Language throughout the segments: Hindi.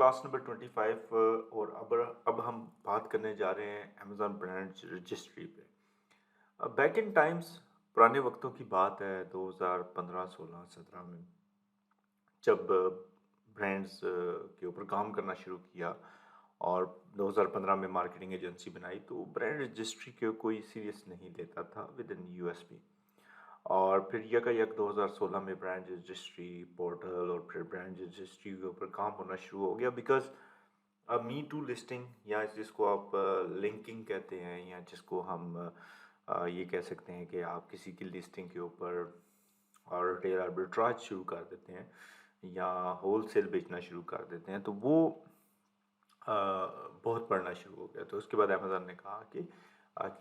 क्लास नंबर 25 और अब हम बात करने जा रहे हैं अमेज़न ब्रांड रजिस्ट्री पे। बैक इन टाइम्स पुराने वक्तों की बात है 2015, 16, 17 में जब ब्रांड्स के ऊपर काम करना शुरू किया और 2015 में मार्केटिंग एजेंसी बनाई तो ब्रांड रजिस्ट्री को कोई सीरियस नहीं लेता था विद इन यूएस भी। और फिर यकायक 2016 में ब्रांड रजिस्ट्री पोर्टल और फिर ब्रांड रजिस्ट्री के ऊपर काम होना शुरू हो गया बिकॉज मी टू लिस्टिंग या जिसको आप लिंकिंग कहते हैं या जिसको हम ये कह सकते हैं कि आप किसी की लिस्टिंग के ऊपर और रिटेल आर्बिट्राज शुरू कर देते हैं या होल सेल बेचना शुरू कर देते हैं तो वो बहुत बढ़ना शुरू हो गया। तो उसके बाद अमेज़न ने कहा कि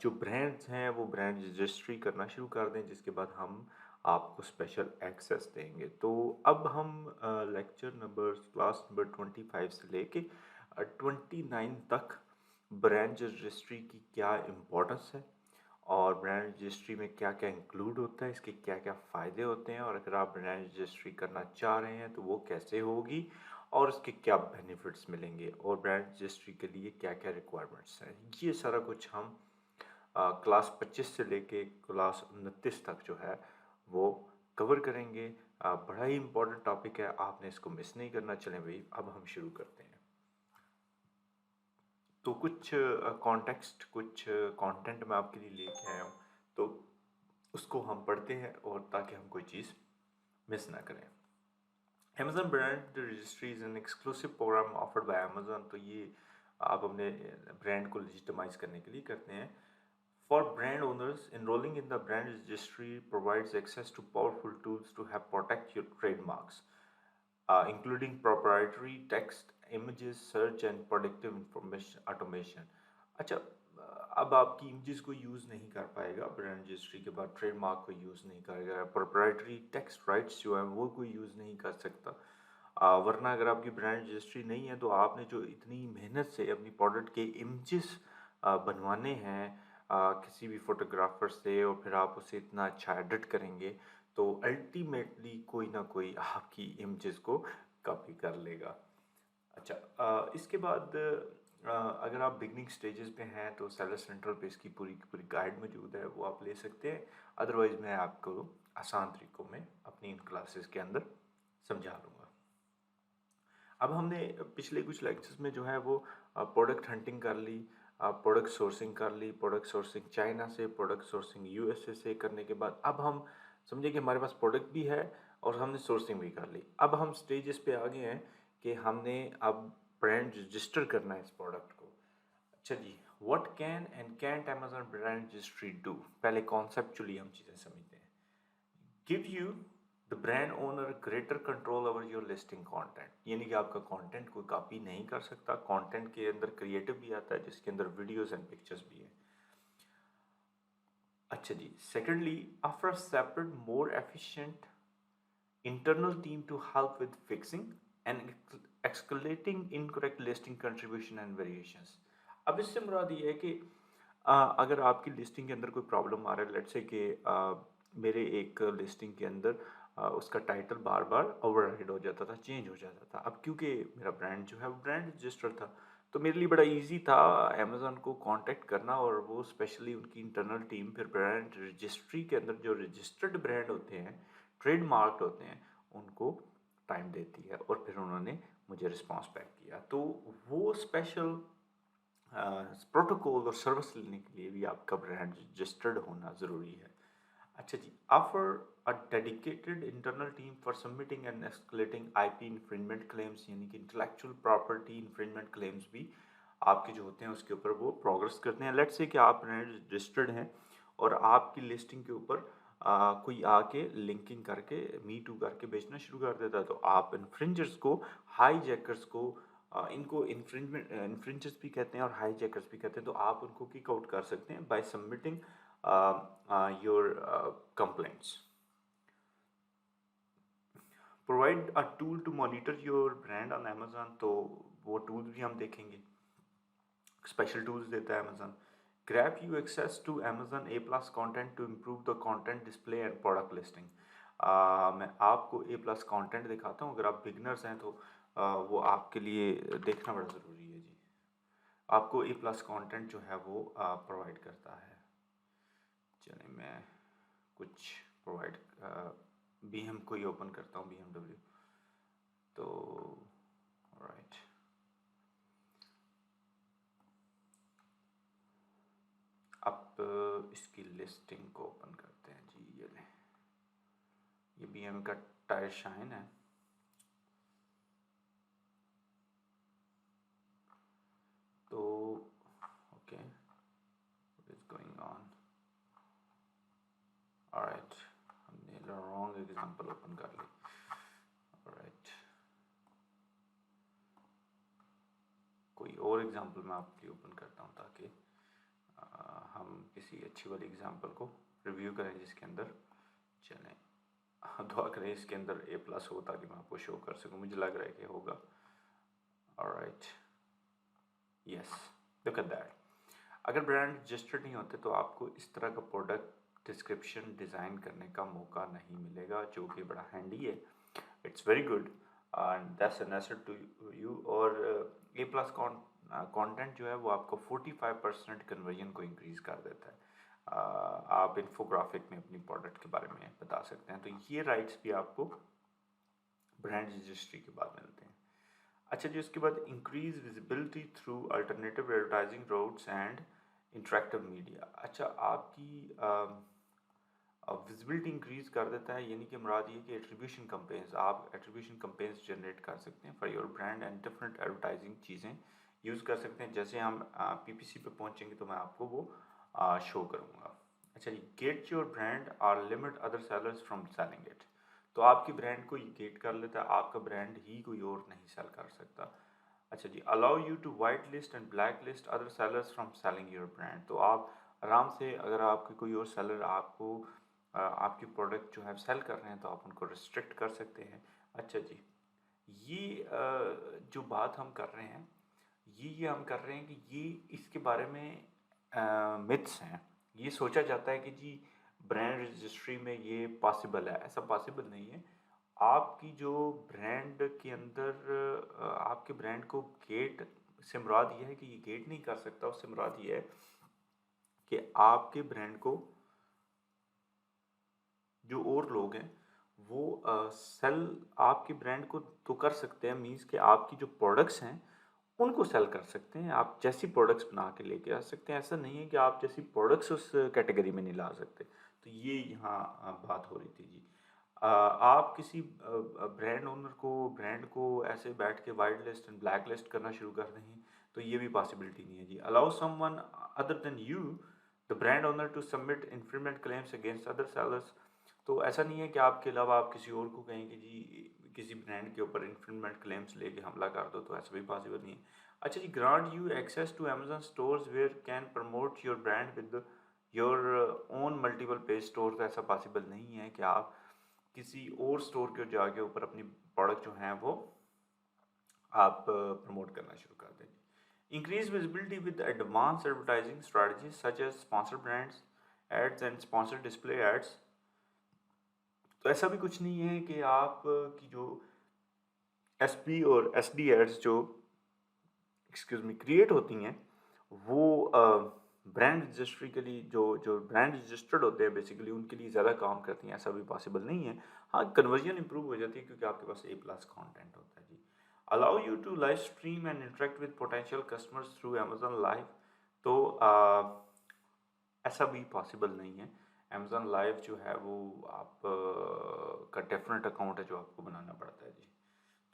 जो ब्रांड्स हैं वो ब्रांड रजिस्ट्री करना शुरू कर दें जिसके बाद हम आपको स्पेशल एक्सेस देंगे। तो अब हम लेक्चर नंबर क्लास नंबर 25 से लेके 29 तक ब्रांड रजिस्ट्री की क्या इम्पोर्टेंस है और ब्रांड रजिस्ट्री में क्या क्या इंक्लूड होता है, इसके क्या क्या फ़ायदे होते हैं और अगर आप ब्रांड रजिस्ट्री करना चाह रहे हैं तो वो कैसे होगी और उसके क्या बेनिफिट्स मिलेंगे और ब्रांड रजिस्ट्री के लिए क्या क्या रिक्वायरमेंट्स हैं। ये सारा कुछ हम क्लास 25 से लेके क्लास 29 तक जो है वो कवर करेंगे। बड़ा ही इम्पोर्टेंट टॉपिक है, आपने इसको मिस नहीं करना। चलें भाई अब हम शुरू करते हैं। तो कुछ कॉन्टेक्स्ट कुछ कंटेंट मैं आपके लिए लेके आया हूँ तो उसको हम पढ़ते हैं और ताकि हम कोई चीज़ मिस ना करें। Amazon Brand Registry is an exclusive program offered by Amazon। तो ये आप अपने ब्रांड को लेजिटिमाइज करने के लिए करते हैं। For brand owners, enrolling in the brand registry provides access to powerful tools to have protect your trademarks, including proprietary text, images, search and predictive information automation। अच्छा, अब आपकी इमेजेस को यूज़ नहीं कर पाएगा ब्रांड रजिस्ट्री के बाद, ट्रेडमार्क को यूज़ नहीं करेगा, प्रोप्राइटरी टेक्स्ट राइट्स जो है वो कोई यूज़ नहीं कर सकता। वरना अगर आपकी ब्रांड रजिस्ट्री नहीं है तो आपने जो इतनी मेहनत से अपनी प्रोडक्ट के इमेजेस बनवाने हैं किसी भी फोटोग्राफर से और फिर आप उसे इतना अच्छा एडिट करेंगे तो अल्टीमेटली कोई ना कोई आपकी इमेजेस को कॉपी कर लेगा। अच्छा, इसके बाद अगर आप बिगनिंग स्टेजेस पे हैं तो सेलर सेंट्रल पे इसकी पूरी की पूरी गाइड मौजूद है, वो आप ले सकते हैं। अदरवाइज़ मैं आपको आसान तरीकों में अपनी इन क्लासेस के अंदर समझा दूँगा। अब हमने पिछले कुछ लेक्चर्स में जो है वो प्रोडक्ट हंटिंग कर ली, प्रोडक्ट सोर्सिंग कर ली, प्रोडक्ट सोर्सिंग चाइना से, प्रोडक्ट सोर्सिंग यूएसए से करने के बाद अब हम समझे कि हमारे पास प्रोडक्ट भी है और हमने सोर्सिंग भी कर ली। अब हम स्टेजेस पे आ गए हैं कि हमने अब ब्रांड रजिस्टर करना है इस प्रोडक्ट को। अच्छा जी, what can and can't Amazon brand registry do. पहले कॉन्सेप्चुअली हम चीज़ें समझते हैं। Give you the brand owner greater control over your listing content, यानी कि आपका कंटेंट कोई कॉपी नहीं कर सकता। कंटेंट के अंदर क्रिएटिव भी आता है जिसके अंदर वीडियोस एंड पिक्चर्स भी है। अच्छा जी, secondly offer separate more efficient internal team to help with fixing and escalating incorrect listing contribution and variations। अब इससे मुराद ये है कि अगर आपकी लिस्टिंग के अंदर कोई प्रॉब्लम आ रहा है, लेट्स से कि मेरे एक लिस्टिंग के अंदर उसका टाइटल बार बार ओवरराइड हो जाता था, चेंज हो जाता था। अब क्योंकि मेरा ब्रांड जो है वो ब्रांड रजिस्टर था तो मेरे लिए बड़ा इजी था अमेज़न को कांटेक्ट करना और वो स्पेशली उनकी इंटरनल टीम फिर ब्रांड रजिस्ट्री के अंदर जो रजिस्टर्ड ब्रांड होते हैं, ट्रेडमार्क होते हैं, उनको टाइम देती है और फिर उन्होंने मुझे रिस्पांस बैक किया। तो वो स्पेशल प्रोटोकॉल और सर्विस लेने के लिए भी आपका ब्रांड रजिस्टर्ड होना ज़रूरी है। अच्छा जी, offer a dedicated internal team for submitting and escalating IP infringement claims, यानी कि इंटेलेक्चुअल प्रॉपर्टी इन्फ्रिंजमेंट क्लेम्स भी आपके जो होते हैं उसके ऊपर वो प्रोग्रेस करते हैं। लेट्स से कि आप रजिस्टर्ड हैं और आपकी लिस्टिंग के ऊपर कोई आके लिंकिंग करके मी टू करके बेचना शुरू कर देता है तो आप इन्फ्रिंजर्स को, हाई जैकर्स को, इनको इन्फ्रिंजर्स भी कहते हैं और हाई जैकर्स भी कहते हैं, तो आप उनको किक आउट कर सकते हैं by submitting your complaints। Provide a tool to monitor your brand on Amazon, तो वो टूल भी हम देखेंगे। स्पेशल टूल्स देता है Amazon. Grab you access to Amazon A plus content to improve the content display and product listing. मैं आपको ए प्लस कॉन्टेंट दिखाता हूँ। अगर आप बिगनर्स हैं तो वो आपके लिए देखना बड़ा ज़रूरी है जी। आपको ए प्लस कंटेंट जो है वो प्रोवाइड करता है। चलिए मैं कुछ प्रोवाइड BM को ही ओपन करता हूँ, BMW। तो राइट, अब इसकी लिस्टिंग को ओपन करते हैं जी। ये लें, ये BM का टायर शाइन है। तो okay, what is going on? Alright, हमने रॉन्ग एग्जांपल ओपन कर ली। ऑलराइट, कोई और एग्जांपल मैं आपके लिए ओपन करता हूँ ताकि हम किसी अच्छी वाली एग्जांपल को रिव्यू करें जिसके अंदर चलें। दुआ करें इसके अंदर ए प्लस हो ताकि मैं आपको शो कर सकूं। मुझे लग रहा है कि होगा। Alright, yes, look at that. अगर ब्रांड रजिस्टर्ड नहीं होते तो आपको इस तरह का प्रोडक्ट डिस्क्रिप्शन डिज़ाइन करने का मौका नहीं मिलेगा, जो कि बड़ा हैंडी है। It's very good and that's an asset to you. और ए प्लस कंटेंट जो है वो आपको 45% कन्वर्जन को इंक्रीज़ कर देता है। आप इन्फोग्राफिक में अपनी प्रोडक्ट के बारे में बता सकते हैं। तो ये राइट्स भी आपको ब्रांड रजिस्ट्री के बाद मिलते हैं। अच्छा जी, उसके बाद increase visibility through alternative advertising roads and interactive media. अच्छा, आपकी विजिबिलिटी इंक्रीज कर देता है, यानी कि मुराद ये कि एट्रीब्यूशन कंपेन्स, आप एट्रीब्यूशन कंपेन्स जनरेट कर सकते हैं for your brand and different advertising चीज़ें यूज़ कर सकते हैं। जैसे हम PPC पे पहुंचेंगे तो मैं आपको वो शो करूँगा। अच्छा जी, गेट योर ब्रांड और limit other sellers from selling it. तो आपकी ब्रांड को ये गेट कर लेता है, आपका ब्रांड ही कोई और नहीं सेल कर सकता। अच्छा जी, allow you to white list and black list other sellers from selling your brand. तो आप आराम से, अगर आपके कोई और सेलर आपको आपकी प्रोडक्ट जो है सेल कर रहे हैं तो आप उनको रिस्ट्रिक्ट कर सकते हैं। अच्छा जी, ये जो बात हम कर रहे हैं, ये हम कर रहे हैं कि ये इसके बारे में मिथ्स हैं। ये सोचा जाता है कि जी ब्रांड रजिस्ट्री में ये पॉसिबल है, ऐसा पॉसिबल नहीं है। आपकी जो ब्रांड के अंदर आपके ब्रांड को गेट से मुराद ये है कि ये गेट नहीं कर सकता, उससे मुराद ये है कि आपके ब्रांड को जो और लोग हैं वो सेल आपके ब्रांड को तो कर सकते हैं, मीन्स कि आपकी जो प्रोडक्ट्स हैं उनको सेल कर सकते हैं। आप जैसी प्रोडक्ट्स बना के लेके आ सकते हैं। ऐसा नहीं है कि आप जैसी प्रोडक्ट्स उस कैटेगरी में नहीं ला सकते। तो ये यहाँ बात हो रही थी जी। आप किसी ब्रांड ओनर को, ब्रांड को ऐसे बैठ के white list and black list करना शुरू कर दें तो ये भी पॉसिबिलिटी नहीं है जी। Allow someone other than you the brand owner to submit infringement claims against other sellers. तो ऐसा नहीं है कि आपके अलावा आप किसी और को कहें कि जी किसी ब्रांड के ऊपर इन्फ्रिंजमेंट क्लेम्स लेके हमला कर दो, तो ऐसा भी पॉसिबल नहीं है। अच्छा जी, grant you access to Amazon stores where can promote your brand with your own multiple page store. तो ऐसा पॉसिबल नहीं है कि आप किसी और स्टोर के जाके ऊपर अपनी प्रोडक्ट जो हैं वो आप प्रमोट करना शुरू कर दें। Increase visibility with advance advertising strategies such as sponsor brands ads and sponsor display ads. तो ऐसा भी कुछ नहीं है कि आप की जो SP और SD एड्स जो क्रिएट होती हैं वो ब्रांड रजिस्ट्री के लिए, जो जो ब्रांड रजिस्टर्ड होते हैं बेसिकली उनके लिए ज़्यादा काम करती हैं। ऐसा भी पॉसिबल नहीं है। हाँ, कन्वर्जन इंप्रूव हो जाती है क्योंकि आपके पास A+ कंटेंट होता है जी। Allow you to live stream and interact with potential customers through Amazon live. तो ऐसा भी पॉसिबल नहीं है। Amazon लाइव जो है वो आप का डेफिनेट अकाउंट है जो आपको बनाना पड़ता है जी।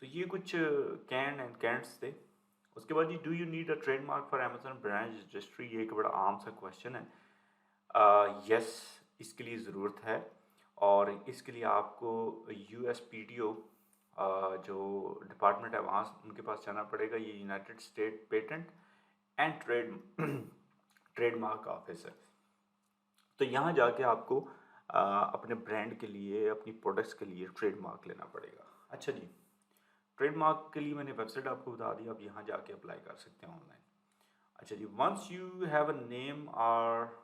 तो ये कुछ कैन एंड कैंट्स थे। उसके बाद जी, do you need a trademark for Amazon brand registry. ये एक बड़ा आम सा क्वेश्चन है। यस, इसके लिए ज़रूरत है और इसके लिए आपको USPTO जो डिपार्टमेंट है वहाँ उनके पास जाना पड़ेगा। ये United state patent and trademark office है। तो यहाँ जाके आपको अपने ब्रांड के लिए, अपनी प्रोडक्ट्स के लिए ट्रेडमार्क लेना पड़ेगा। अच्छा जी, ट्रेडमार्क के लिए मैंने वेबसाइट आपको बता दी, आप यहाँ जाके अप्लाई कर सकते हैं ऑनलाइन। अच्छा जी, once you have a name और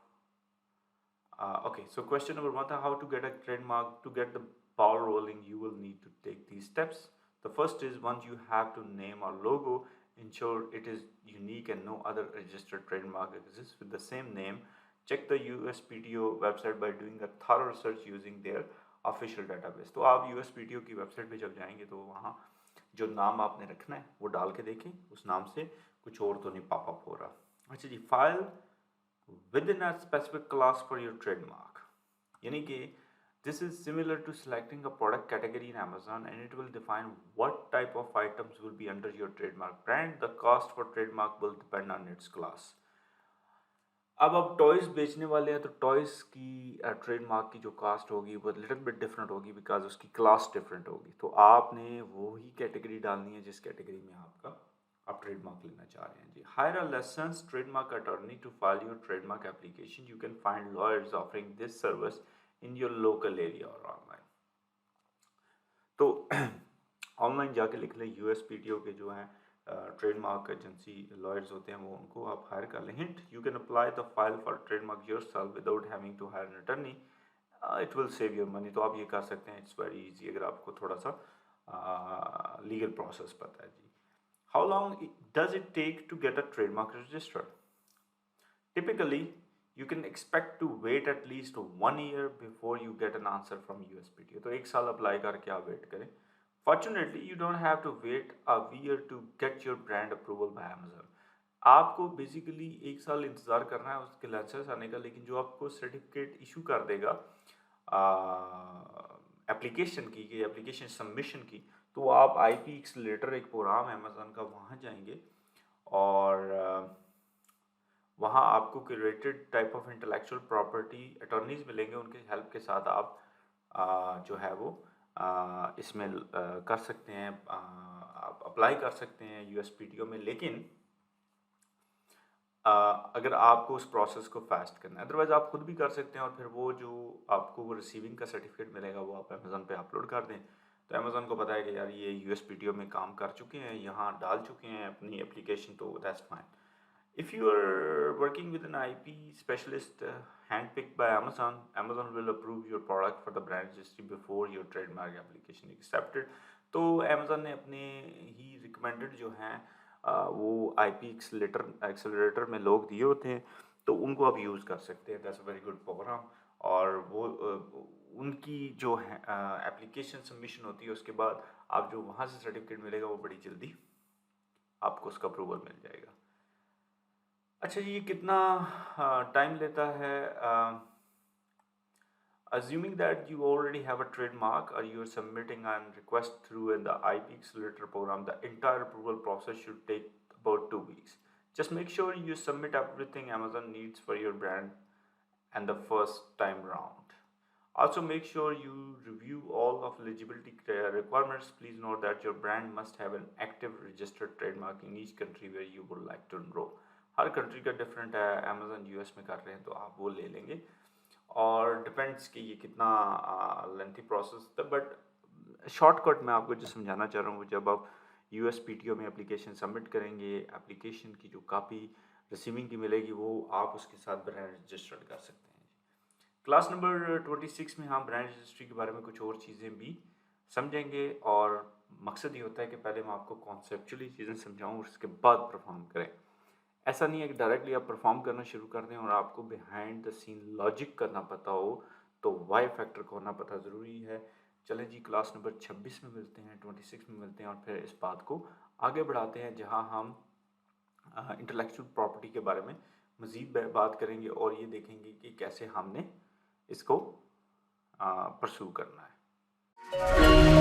okay, so question number 1 था how to get a trademark. To get the ball rolling you will need to take these steps. The first is, once you have to name or logo, ensure it is unique and no other registered trademark exists with the same name. Check the USPTO website by doing a thorough research using their official database. तो आप USPTO की वेबसाइट पे जब जाएंगे तो वहाँ जो नाम आपने रखना है वो डाल के देखें, उस नाम से कुछ और तो नहीं पॉपअप हो रहा। अच्छा जी, file within a specific class for your trademark, यानी कि this is similar to selecting a product category in Amazon, and it will define what type of items will be under your trademark brand. The cost for trademark will depend on its class. अब आप टॉयज़ बेचने वाले हैं तो टॉयज़ की ट्रेडमार्क की जो कास्ट होगी वो लिटिल बिट डिफरेंट होगी, बिकॉज उसकी क्लास डिफरेंट होगी। तो आपने वो ही कैटेगरी डालनी है जिस कैटेगरी में आप ट्रेडमार्क लेना चाह रहे हैं जी। Hire a licensed trademark attorney to file your trademark application. You can find lawyers offering this service in your local area और ऑनलाइन। तो ऑनलाइन जाके लिख लें, USPTO के जो हैं ट्रेडमार्क एजेंसी लॉयर्स होते हैं वो, उनको आप हायर कर लें। Hint, you can apply the file for trademark yourself without having to hire an attorney, it will save your money. तो आप ये कर सकते हैं, इट्स वेरी इजी अगर आपको थोड़ा सा लीगल प्रोसेस पता है जी। How long does it take to get a trademark registered? Typically you can expect to wait at least 1 year before you get an answer from USPTO। तो 1 साल अप्लाई करके आप वेट करें। Fortunately, you don't have to wait a year to get your brand approval by Amazon। आपको बेसिकली 1 साल इंतज़ार करना है उसके लाइसेंस आने का, लेकिन जो आपको सर्टिफिकेट इशू कर देगा एप्लीकेशन की, एप्लीकेशन सबमिशन की, तो आप IP एक्सेलरेटर एक प्रोग्राम अमेज़न का, वहाँ जाएंगे और वहाँ आपको curated type of intellectual property attorneys मिलेंगे, उनके हेल्प के साथ आप जो है वो इसमें कर सकते हैं, आप अप्लाई कर सकते हैं USPTO में। लेकिन अगर आपको उस प्रोसेस को फास्ट करना है, अदरवाइज़ आप खुद भी कर सकते हैं और फिर वो जो आपको वो रिसीविंग का सर्टिफिकेट मिलेगा वो आप अमेज़न पे अपलोड कर दें। तो अमेज़न को पता है कि यार ये USPTO में काम कर चुके हैं, यहाँ डाल चुके हैं अपनी एप्लीकेशन, तो that's fine. If you are working with an IP specialist handpicked by Amazon, Amazon will approve your product for the brand registry before your trademark application is accepted। तो Amazon ने अपने ही recommended जो हैं वो IP एक्सेलरेटर में लोग दिए होते हैं, तो उनको आप यूज़ कर सकते हैं। That's a very good program. और वो उनकी जो है एप्लीकेशन सबमिशन होती है, उसके बाद आप जो वहाँ से सर्टिफिकेट मिलेगा वो बड़ी जल्दी आपको उसका अप्रूवल मिल जाएगा। अच्छा, ये कितना टाइम लेता है? Assuming that you already have a trademark or you are submitting a request through in the IP accelerator program, the entire approval process should take about 2 weeks. Just make sure you submit everything Amazon needs for your brand and the first time round. Also, make sure you review all of eligibility requirements. Please note that your brand must have an active registered trademark in each country where you would like to enroll। Her country का डिफरेंट है, अमेज़न US में कर रहे हैं तो आप वो ले लेंगे, और डिपेंड्स कि ये कितना लेंथी प्रोसेस था। बट शॉर्टकट मैं आपको जो समझाना चाह रहा हूँ, जब आप USPTO में एप्लीकेशन सबमिट करेंगे, एप्लीकेशन की जो कापी रिसीविंग की मिलेगी वो आप उसके साथ ब्रांड रजिस्टर्ड कर सकते हैं। क्लास नंबर 26 में हम ब्रांड रजिस्ट्री के बारे में कुछ और चीज़ें भी समझेंगे, और मकसद ये होता है कि पहले मैं आपको कॉन्सेप्चुअली चीज़ें समझाऊँ और उसके बाद परफॉर्म करें। ऐसा नहीं है कि डायरेक्टली आप परफॉर्म करना शुरू कर दें और आपको बिहाइंड द सीन लॉजिक करना पता हो, तो वाई फैक्टर को होना पता ज़रूरी है। चलें जी, क्लास नंबर 26 में मिलते हैं, 26 में मिलते हैं, और फिर इस बात को आगे बढ़ाते हैं जहां हम इंटेलेक्चुअल प्रॉपर्टी के बारे में मज़ीद बात करेंगे और ये देखेंगे कि कैसे हमने इसको परस्यू करना है।